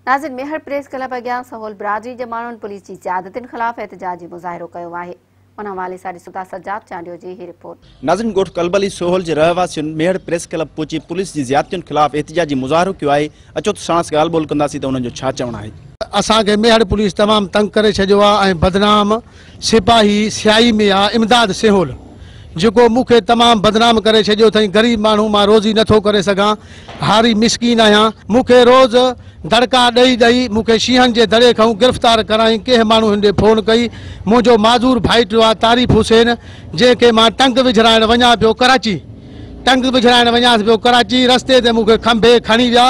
नाज़िन मेहर press club अॻियां सहोल बिरादरी जे माण्हुनि पुलिस जी ज़्यादतियुनि ख़िलाफ़ एहतजाजी मुज़ाहिरो कयो आहे। उन हवाले सां ॾिसूं था सजाद चांडियो जी ही रिपोर्ट। नाज़िन ॻोठ कलबली सोहल जे रहवासियुनि मेहर प्रेस क्लब पहुची पुलिस जी ज़्यादतियुनि ख़िलाफ़ एहतजाजी मुज़ाहिरो कयो आहे। अचो त साणस ॻाल्हि ॿोल कंदासीं त उन्हनि जो छा चवणु आहे। असांखे मेहर पुलिस तमामु तंग करे छॾियो आहे ऐं बदनाम सिपाही स्याही में आहे इमदाद सेहोल जेको मूंखे तमामु बदनाम करे छॾियो अथई। ग़रीब माण्हू मां रोज़ी नथो करे सघां, हारी मिसकीन आहियां। मूंखे रोज़ दड़का ॾेई ॾेई मूंखे शींहनि जे दड़े खां गिरफ़्तार कराई। कंहिं माण्हू हिन फ़ोन कई, मुंहिंजो माज़ूर भाइटो आहे तारीफ़ हुसैन, जंहिंखे मां टंग विझराइण वञा पियो कराची, टंग विझराइण वञासि पियो कराची, रस्ते ते मूंखे खंभे खणी विया।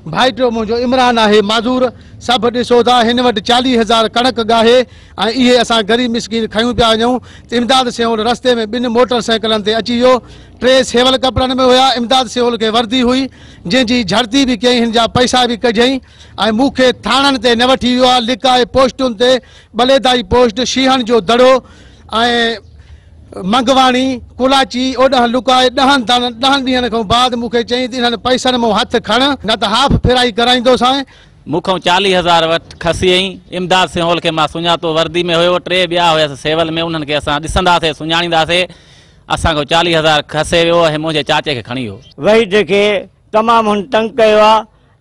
भाइटो मुंहिंजो इमरान आहे माज़ूर, सभु ॾिसो था हिन वटि 40,000 कणक गाहे ऐं इहे असां ग़रीब मिसकीन खयूं पिया वञूं। इमदाद सेहोल रस्ते में 2 मोटरसाइकिलनि ते अची वियो। 3 सेवल कपिड़नि में हुया। इमदाद सेहोल खे वर्दी हुई जंहिंजी झड़ती बि कयईं, हिन जा पैसा बि कढियईं ऐं मूंखे थाणनि ते न वठी वियो आहे। लिकाए पोस्टुनि ते बलेदाई पोस्ट, शींहनि जो दड़ो ऐं मंगवाणी कुलाची ओॾां लुकाए 10 ॾींहंनि खां बाद मूंखे चई त इन्हनि पैसनि मां हथ खण न त हाफ फेराई कराईंदोसांइ। मूंखां 40,000 वटि खसी आई। इमदाद सेहोल खे मां सुञातो, वर्दी में हुयो। 3 ॿिया हुयसि सेवल में, उन्हनि खे असां ॾिसंदासीं सुञाणींदासीं। असांखो 40,000 खसे वियो ऐं मुंहिंजे चाचे खे खणी वियो। वहीद खे तमामु हुन तंग कयो आहे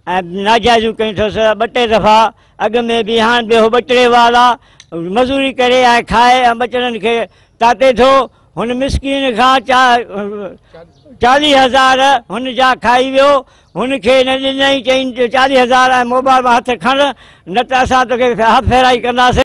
ऐं नाजाइज़ू कई अथसि। 2 दफ़ा अॻु में बि हाणे ॿियो 2-3 वारा मज़ूरी करे ऐं खाए ऐं बचड़नि खे ताते थो। हुन मिसकीन खां 40,000 हुन जा खाई वियो। हुनखे न ॾिनई, चई 40,000 ऐं मोबाइल में हथ खण न त असां तोखे हथ फेराई कंदासीं।